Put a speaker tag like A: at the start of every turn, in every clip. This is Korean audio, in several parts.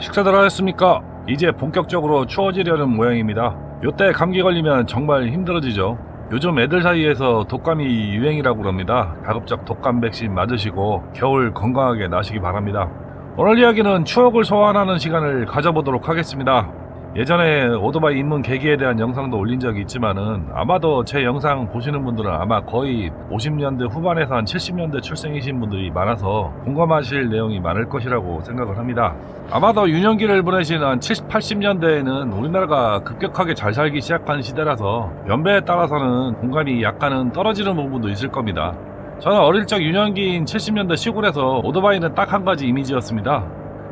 A: 식사들 하셨습니까? 이제 본격적으로 추워지려는 모양입니다. 요때 감기 걸리면 정말 힘들어지죠. 요즘 애들 사이에서 독감이 유행이라고 합니다. 가급적 독감 백신 맞으시고 겨울 건강하게 나시기 바랍니다. 오늘 이야기는 추억을 소환하는 시간을 가져보도록 하겠습니다. 예전에 오토바이 입문 계기에 대한 영상도 올린 적이 있지만은 아마도 제 영상 보시는 분들은 아마 거의 50년대 후반에서 한 70년대 출생이신 분들이 많아서 공감하실 내용이 많을 것이라고 생각을 합니다. 아마도 유년기를 보내신 한 70, 80년대에는 우리나라가 급격하게 잘 살기 시작한 시대라서 연배에 따라서는 공감이 약간은 떨어지는 부분도 있을 겁니다. 저는 어릴 적 유년기인 70년대 시골에서 오토바이는 딱 한 가지 이미지였습니다.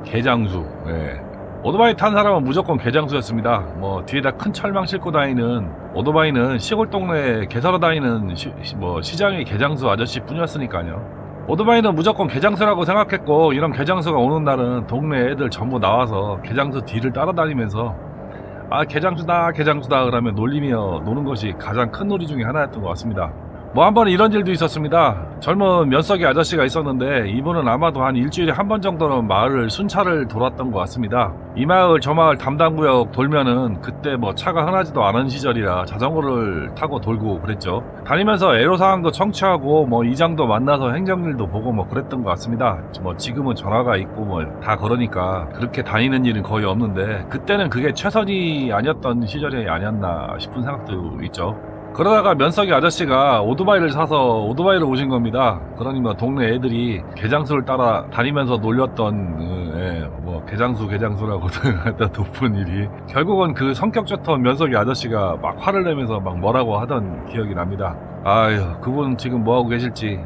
A: 개장수. 오토바이 탄 사람은 무조건 개장수였습니다. 뒤에다 큰 철망 싣고 다니는 오토바이는 시골 동네에 개사로 다니는 시장의 개장수 아저씨 뿐이었으니까요. 오토바이는 무조건 개장수라고 생각했고, 이런 개장수가 오는 날은 동네 애들 전부 나와서 개장수 뒤를 따라다니면서 아, 개장수다 개장수다 그러면 놀리며 노는 것이 가장 큰 놀이 중에 하나였던 것 같습니다. 한 번 이런 일도 있었습니다. 젊은 면석이 아저씨가 있었는데 이분은 아마도 한 일주일에 한 번 정도는 마을을 순찰을 돌았던 것 같습니다. 이 마을 저 마을 담당구역 돌면은 그때 차가 흔하지도 않은 시절이라 자전거를 타고 돌고 그랬죠. 다니면서 애로사항도 청취하고 이장도 만나서 행정일도 보고 그랬던 것 같습니다. 지금은 전화가 있고 다 그러니까 그렇게 다니는 일은 거의 없는데 그때는 그게 최선이 아니었던 시절이 아니었나 싶은 생각도 있죠. 그러다가 면석이 아저씨가 오토바이를 사서 오토바이를 오신 겁니다. 그러니 동네 애들이 개장수를 따라 다니면서 놀렸던 개장수라고 했던 돋보는 일이 결국은 그 성격 좋던 면석이 아저씨가 막 화를 내면서 뭐라고 하던 기억이 납니다. 아유, 그분 지금 뭐하고 계실지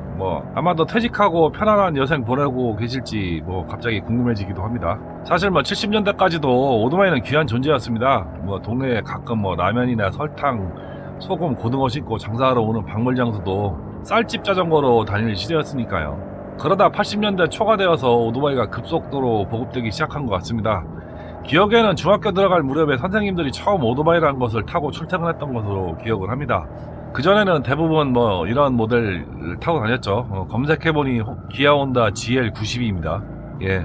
A: 아마도 퇴직하고 편안한 여생 보내고 계실지 갑자기 궁금해지기도 합니다. 사실 70년대까지도 오토바이는 귀한 존재였습니다. 동네에 가끔 라면이나 설탕 소금, 고등어 싣고 장사하러 오는 박물장수도 쌀집 자전거로 다닐 시대였으니까요. 그러다 80년대 초가 되어서 오토바이가 급속도로 보급되기 시작한 것 같습니다. 기억에는 중학교 들어갈 무렵에 선생님들이 처음 오토바이라는 것을 타고 출퇴근했던 것으로 기억을 합니다. 그전에는 대부분 이런 모델을 타고 다녔죠. 검색해보니 기아혼다 GL92입니다.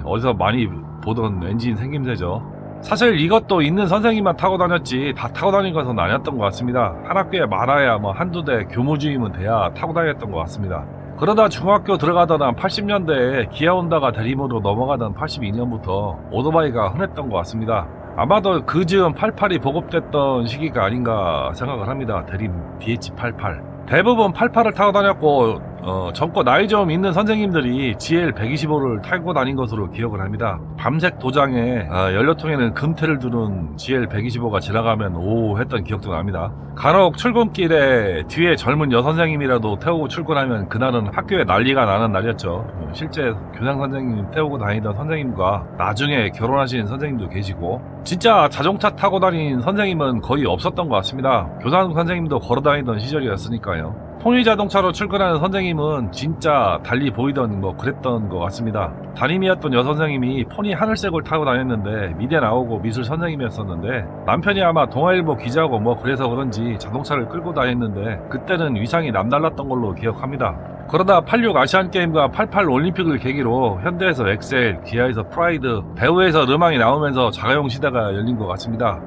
A: 어디서 많이 보던 엔진 생김새죠. 사실 이것도 있는 선생님만 타고 다녔지 다 타고 다닌 것은 아니었던 것 같습니다. 한 학교에 많아야 한두 대 교무주임은 돼야 타고 다녔던 것 같습니다. 그러다 중학교 들어가던 한 80년대에 기아혼다가 대림으로 넘어가던 82년부터 오토바이가 흔했던 것 같습니다. 아마도 그 즈음 88이 보급됐던 시기가 아닌가 생각을 합니다. 대림 DH88 대부분 88을 타고 다녔고 젊고 나이 좀 있는 선생님들이 GL125를 타고 다닌 것으로 기억을 합니다. 밤색 도장에 연료통에는 금태를 두른 GL125가 지나가면 오 했던 기억도 납니다. 간혹 출근길에 뒤에 젊은 여선생님이라도 태우고 출근하면 그날은 학교에 난리가 나는 날이었죠. 실제 교장선생님 태우고 다니던 선생님과 나중에 결혼하신 선생님도 계시고 진짜 자동차 타고 다닌 선생님은 거의 없었던 것 같습니다. 교장 선생님도 걸어 다니던 시절이었으니까요. 통일자동차로 출근하는 선생님은 진짜 달리 보이던 그랬던 것 같습니다. 담임이었던 여선생님이 포니 하늘색을 타고 다녔는데 미대 나오고 미술 선생님이었었는데 남편이 아마 동아일보 기자고 그래서 그런지 자동차를 끌고 다녔는데 그때는 위상이 남달랐던 걸로 기억합니다. 그러다 86 아시안게임과 88 올림픽을 계기로 현대에서 엑셀, 기아에서 프라이드, 배우에서 르망이 나오면서 자가용 시대가 열린 것 같습니다.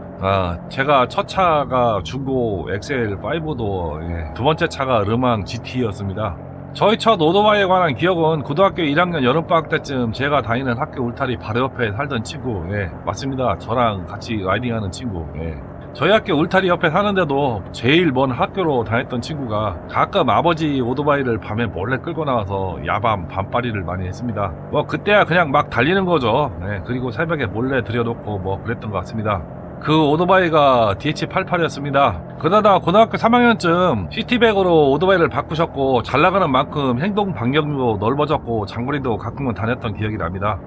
A: 제가 첫 차가 중고 엑셀5도어, 두 번째 차가 르망 GT였습니다. 저희 첫 오토바이에 관한 기억은 고등학교 1학년 여름방학 때쯤 제가 다니는 학교 울타리 바로 옆에 살던 친구, 맞습니다. 저랑 같이 라이딩하는 친구, 저희 학교 울타리 옆에 사는데도 제일 먼 학교로 다녔던 친구가 가끔 아버지 오토바이를 밤에 몰래 끌고 나와서 야밤 밤바리를 많이 했습니다. 그때야 그냥 막 달리는 거죠. 그리고 새벽에 몰래 들여놓고 그랬던 것 같습니다. 그 오토바이가 DH88이었습니다. 그러다 고등학교 3학년쯤 시티백으로 오토바이를 바꾸셨고 잘 나가는 만큼 행동 반경도 넓어졌고 장거리도 가끔은 다녔던 기억이 납니다.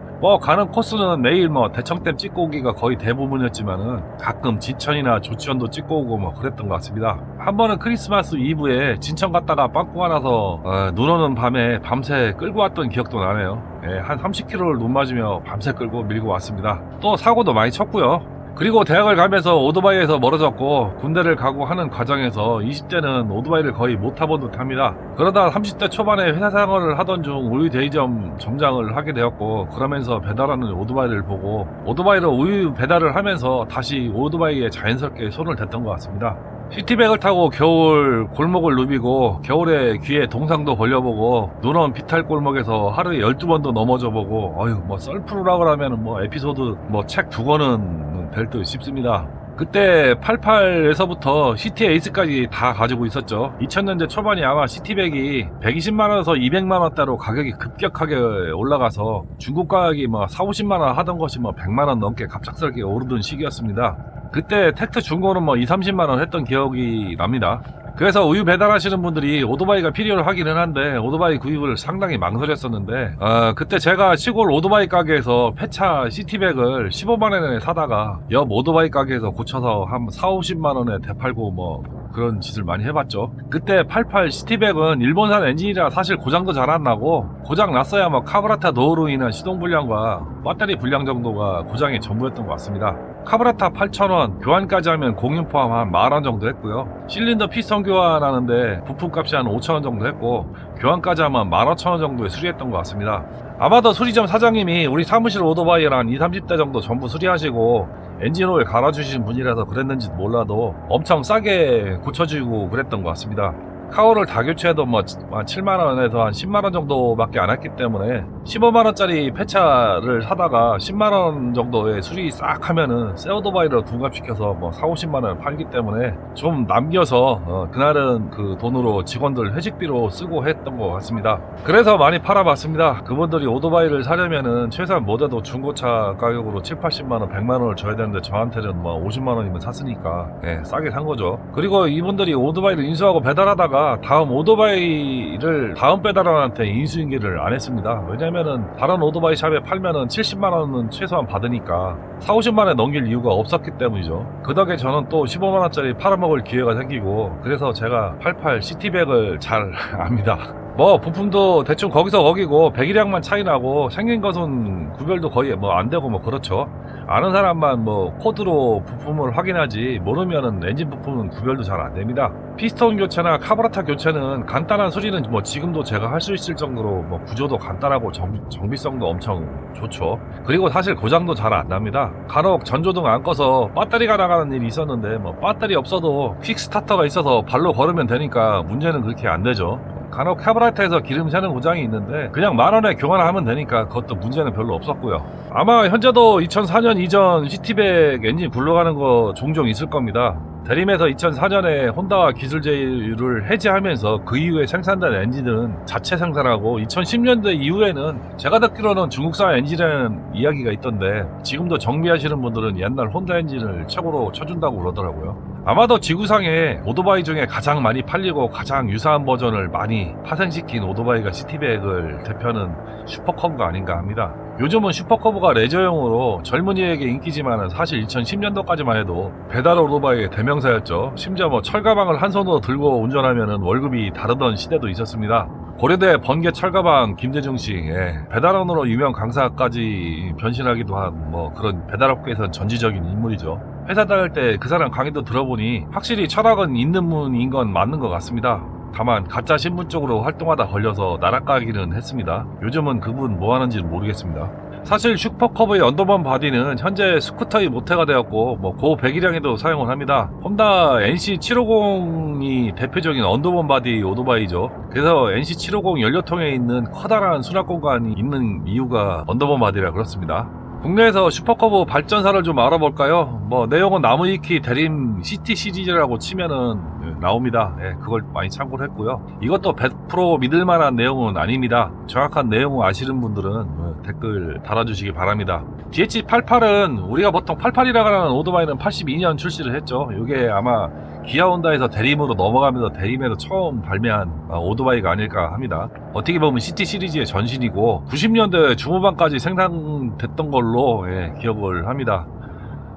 A: 가는 코스는 매일 대청댐 찍고 오기가 거의 대부분이었지만은 가끔 진천이나 조치원도 찍고 오고 그랬던 것 같습니다. 한 번은 크리스마스 이브에 진천 갔다가 빵꾸가 나서 눈 오는 밤에 밤새 끌고 왔던 기억도 나네요. 한 30km를 눈 맞으며 밤새 끌고 밀고 왔습니다. 또 사고도 많이 쳤고요. 그리고 대학을 가면서 오토바이에서 멀어졌고 군대를 가고 하는 과정에서 20대는 오토바이를 거의 못 타본 듯 합니다. 그러다 30대 초반에 회사 생활을 하던 중 우유 대리점 점장을 하게 되었고, 그러면서 배달하는 오토바이를 보고 오토바이로 우유 배달을 하면서 다시 오토바이에 자연스럽게 손을 댔던 것 같습니다. 시티백을 타고 겨울 골목을 누비고, 겨울에 귀에 동상도 벌려보고, 눈 온 비탈 골목에서 하루에 12번도 넘어져 보고, 어휴, 뭐 썰프로라고 하면 뭐 에피소드 뭐 책 2권은 될 듯 싶습니다. 그때 88에서부터 시티 에이스까지 다 가지고 있었죠. 2000년대 초반이 아마 시티백이 120만원에서 200만원대로 가격이 급격하게 올라가서 중국 가격이 뭐 4~50만원 하던 것이 뭐 100만원 넘게 갑작스럽게 오르던 시기였습니다. 그때 택트 중고는 뭐 20~30만원 했던 기억이 납니다. 그래서 우유 배달하시는 분들이 오토바이가 필요로 하기는 한데 오토바이 구입을 상당히 망설였었는데, 그때 제가 시골 오토바이 가게에서 폐차 시티백을 15만원에 사다가 옆 오토바이 가게에서 고쳐서 한 4~50만원에 되팔고 뭐 그런 짓을 많이 해봤죠. 그때 88 시티백은 일본산 엔진이라 사실 고장도 잘 안 나고, 고장 났어야 뭐 카브라타 노후로 인한 시동 불량과 배터리 불량 정도가 고장의 전부였던 것 같습니다. 카브라타 8,000원, 교환까지 하면 공인 포함 한 10,000원 정도 했고요. 실린더 피스톤 교환하는데 부품값이 한 5,000원 정도 했고, 교환까지 하면 15,000원 정도에 수리했던 것 같습니다. 아마도 수리점 사장님이 우리 사무실 오토바이를 한 20~30대 정도 전부 수리하시고 엔진오일 갈아주신 분이라서 그랬는지 몰라도 엄청 싸게 고쳐주고 그랬던 것 같습니다. 카오를 다 교체해도 뭐 7만원에서 한 10만원 정도밖에 안 했기 때문에 15만원짜리 폐차를 사다가 10만원 정도의 수리 싹 하면은 새 오토바이로 둔갑시켜서 뭐 4~50만원 팔기 때문에 좀 남겨서 그날은 그 돈으로 직원들 회식비로 쓰고 했던 것 같습니다. 그래서 많이 팔아봤습니다. 그분들이 오토바이를 사려면은 최소한 못해도 중고차 가격으로 7~80만원 100만원을 줘야 되는데 저한테는 뭐 50만원이면 샀으니까 싸게 산 거죠. 그리고 이분들이 오토바이를 인수하고 배달하다가 다음 오토바이를 다음 배달원한테 인수인계를 안 했습니다. 왜냐면은 다른 오토바이 샵에 팔면은 70만원은 최소한 받으니까 4~50만원에 넘길 이유가 없었기 때문이죠. 그 덕에 저는 또 15만원짜리 팔아먹을 기회가 생기고, 그래서 제가 88 시티백을 잘 압니다. 뭐 부품도 대충 거기서 거기고 배기량만 차이 나고 생긴 것은 구별도 거의 뭐 안 되고 뭐 그렇죠. 아는 사람만 뭐 코드로 부품을 확인하지 모르면은 엔진 부품은 구별도 잘 안 됩니다. 피스톤 교체나 카브라타 교체는 간단한 수리는 뭐 지금도 제가 할 수 있을 정도로 뭐 구조도 간단하고 정비성도 엄청 좋죠. 그리고 사실 고장도 잘 안 납니다. 간혹 전조등 안 꺼서 배터리가 나가는 일이 있었는데 뭐 배터리 없어도 퀵 스타터가 있어서 발로 걸으면 되니까 문제는 그렇게 안 되죠. 간혹 카브라타에서 기름 새는 고장이 있는데 그냥 10,000원에 교환하면 되니까 그것도 문제는 별로 없었고요. 아마 현재도 2004년 이전 시티백 엔진 굴러가는 거 종종 있을 겁니다. 대림에서 2004년에 혼다와 기술 제휴를 해지하면서 그 이후에 생산된 엔진은 자체 생산하고, 2010년대 이후에는 제가 듣기로는 중국산 엔진이라는 이야기가 있던데 지금도 정비하시는 분들은 옛날 혼다 엔진을 최고로 쳐준다고 그러더라고요. 아마도 지구상에 오토바이 중에 가장 많이 팔리고 가장 유사한 버전을 많이 파생시킨 오토바이가 시티백을 대표하는 슈퍼커브가 아닌가 합니다. 요즘은 슈퍼커브가 레저용으로 젊은이에게 인기지만 사실 2010년도까지만 해도 배달 오토바이의 대명사였죠. 심지어 뭐 철가방을 한 손으로 들고 운전하면 월급이 다르던 시대도 있었습니다. 고려대 번개 철가방 김대중씨, 배달원으로 유명 강사까지 변신하기도 한 뭐 그런 배달업계에선 전지적인 인물이죠. 회사 다닐 때 그 사람 강의도 들어보니 확실히 철학은 있는 분인 건 맞는 것 같습니다. 다만 가짜 신분 쪽으로 활동하다 걸려서 나락가기는 했습니다. 요즘은 그분 뭐 하는지는 모르겠습니다. 사실 슈퍼커브의 언더번 바디는 현재 스쿠터의 모태가 되었고 뭐 고 배기량에도 사용을 합니다. 혼다 NC750이 대표적인 언더번 바디 오토바이죠. 그래서 NC750 연료통에 있는 커다란 수납 공간이 있는 이유가 언더번 바디라 그렇습니다. 국내에서 슈퍼커브 발전사를 좀 알아볼까요? 뭐 내용은 나무위키 대림 시티 시리즈라고 치면은 나옵니다. 그걸 많이 참고를 했고요. 이것도 100% 믿을만한 내용은 아닙니다. 정확한 내용을 아시는 분들은 댓글 달아주시기 바랍니다. DH88은 우리가 보통 88이라고 하는 오토바이는 82년 출시를 했죠. 이게 아마 기아 혼다에서 대림으로 넘어가면서 대림에서 처음 발매한 오토바이가 아닐까 합니다. 어떻게 보면 시티 시리즈의 전신이고 90년대 중후반까지 생산됐던 걸로 기억을 합니다.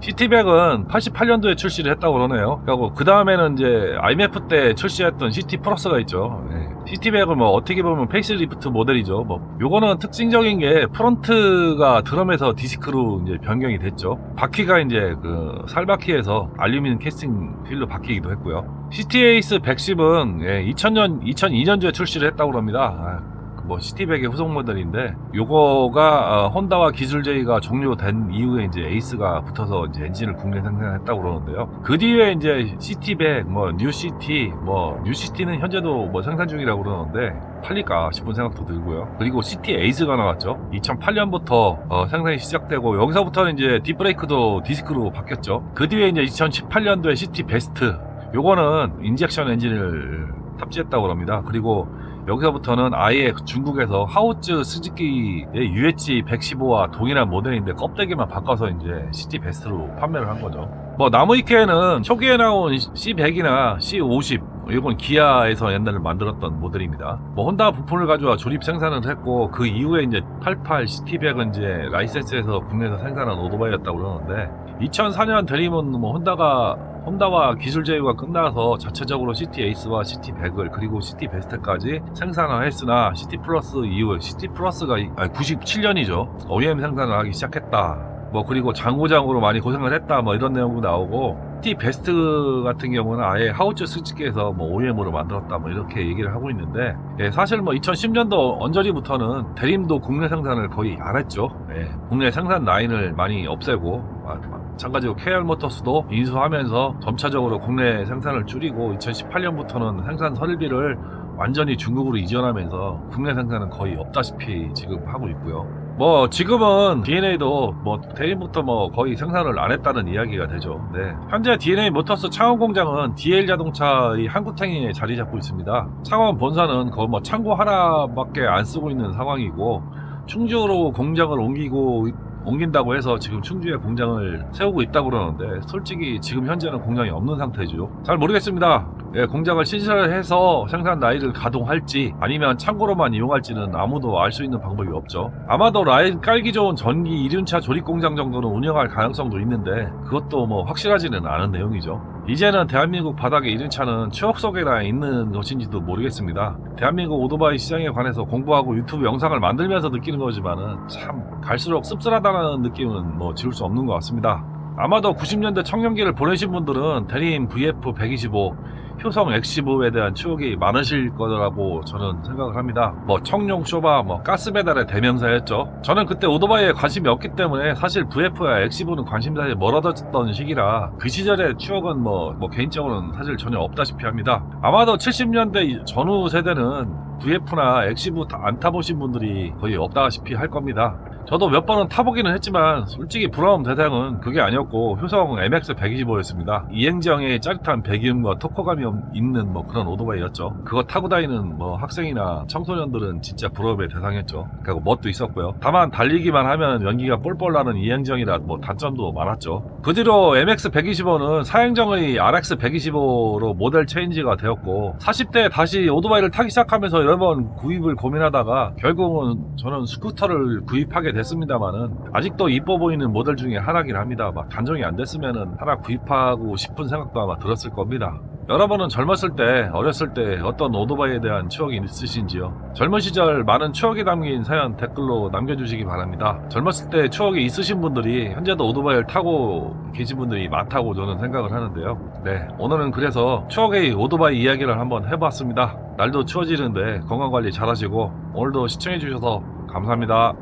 A: 시티백은 88년도에 출시를 했다고 그러네요. 그리고 그 다음에는 이제 IMF 때 출시했던 시티 플러스가 있죠. 시티백은 뭐 어떻게 보면 페이스리프트 모델이죠. 뭐 요거는 특징적인 게 프론트가 드럼에서 디스크로 이제 변경이 됐죠. 바퀴가 이제 그 살바퀴에서 알루미늄 캐스팅 휠로 바뀌기도 했고요. 시티에이스 110은 2002년도에 출시를 했다고 합니다. 뭐 시티백의 후속 모델인데 요거가 혼다와 기술 제의가 종료된 이후에 이제 에이스가 붙어서 이제 엔진을 국내 생산했다고 그러는데요. 그 뒤에 이제 시티백, 뭐 뉴시티는 현재도 뭐 생산 중이라고 그러는데 팔릴까 싶은 생각도 들고요. 그리고 시티 에이스가 나왔죠. 2008년부터 생산이 시작되고 여기서부터는 이제 딥브레이크도 디스크로 바뀌었죠. 그 뒤에 이제 2018년도에 시티 베스트, 요거는 인젝션 엔진을 탑재했다고 합니다. 그리고 여기서부터는 아예 중국에서 하우츠 스즈키의 UH 115와 동일한 모델인데 껍데기만 바꿔서 이제 시티 베스트로 판매를 한 거죠. 뭐 나무위케는 초기에 나온 C100이나 C50, 이건 기아에서 옛날에 만들었던 모델입니다. 뭐 혼다 부품을 가져와 조립 생산을 했고 그 이후에 이제 88 시티100은 이제 라이센스에서 국내에서 생산한 오토바이였다고 그러는데 2004년 대림은 뭐 혼다와 기술 제휴가 끝나서 자체적으로 시티 에이스와 시티 100을 그리고 시티 베스트까지 생산을 했으나 시티 플러스 이후 시티 플러스가 97년이죠. OEM 생산을 하기 시작했다. 뭐 그리고 장고장으로 많이 고생을 했다. 뭐 이런 내용도 나오고 시티 베스트 같은 경우는 아예 하우츠 스즈키에서 뭐 OEM으로 만들었다. 뭐 이렇게 얘기를 하고 있는데 사실 뭐 2010년도 언저리부터는 대림도 국내 생산을 거의 안 했죠. 국내 생산 라인을 많이 없애고 마찬가지로 KR모터스도 인수하면서 점차적으로 국내 생산을 줄이고 2018년부터는 생산 설비를 완전히 중국으로 이전하면서 국내 생산은 거의 없다시피 지금 하고 있고요. 뭐 지금은 DNA도 뭐 대림부터 뭐 거의 생산을 안 했다는 이야기가 되죠. 현재 DNA 모터스 창원 공장은 DL 자동차의 한국탱이에 자리 잡고 있습니다. 창원 본사는 거의 뭐 창고 하나밖에 안 쓰고 있는 상황이고 충주로 공장을 옮긴다고 해서 지금 충주에 공장을 세우고 있다고 그러는데 솔직히 지금 현재는 공장이 없는 상태죠. 잘 모르겠습니다. 공장을 신설해서 생산 라인을 가동할지 아니면 창고로만 이용할지는 아무도 알 수 있는 방법이 없죠. 아마도 라인 깔기 좋은 전기 1륜차 조립 공장 정도는 운영할 가능성도 있는데 그것도 뭐 확실하지는 않은 내용이죠. 이제는 대한민국 바닥에 1륜차는 추억 속에나 있는 것인지도 모르겠습니다. 대한민국 오토바이 시장에 관해서 공부하고 유튜브 영상을 만들면서 느끼는 거지만은 참 갈수록 씁쓸하다는 느낌은 뭐 지울 수 없는 것 같습니다. 아마도 90년대 청년기를 보내신 분들은 대림 VF 125, 효성 X15에 대한 추억이 많으실 거라고 저는 생각을 합니다. 뭐 청룡 쇼바, 뭐 가스 배달의 대명사였죠. 저는 그때 오토바이에 관심이 없기 때문에 사실 VF와 X15는 관심사에 멀어졌던 시기라 그 시절의 추억은 뭐 개인적으로는 사실 전혀 없다시피 합니다. 아마도 70년대 전후 세대는 VF나 X15 안 타보신 분들이 거의 없다시피 할 겁니다. 저도 몇 번은 타보기는 했지만 솔직히 부러움 대상은 그게 아니었고 효성 MX 125였습니다. 이행정의 짜릿한 배기음과 토크감이 있는 뭐 그런 오토바이였죠. 그거 타고 다니는 뭐 학생이나 청소년들은 진짜 부러움의 대상이었죠. 그리고 멋도 있었고요. 다만 달리기만 하면 연기가 뻘뻘 나는 이행정이라 뭐 단점도 많았죠. 그 뒤로 MX 125는 사행정의 RX 125로 모델 체인지가 되었고 40대에 다시 오토바이를 타기 시작하면서 여러 번 구입을 고민하다가 결국은 저는 스쿠터를 구입하게 됐습니다만은 아직도 이뻐 보이는 모델 중에 하나긴 합니다. 막 단종이 안 됐으면은 하나 구입하고 싶은 생각도 아마 들었을 겁니다. 여러분은 젊었을 때, 어렸을 때 어떤 오토바이에 대한 추억이 있으신지요? 젊은 시절 많은 추억이 담긴 사연 댓글로 남겨주시기 바랍니다. 젊었을 때 추억이 있으신 분들이 현재도 오토바이를 타고 계신 분들이 많다고 저는 생각을 하는데요. 오늘은 그래서 추억의 오토바이 이야기를 한번 해봤습니다. 날도 추워지는데 건강관리 잘 하시고 오늘도 시청해주셔서 감사합니다.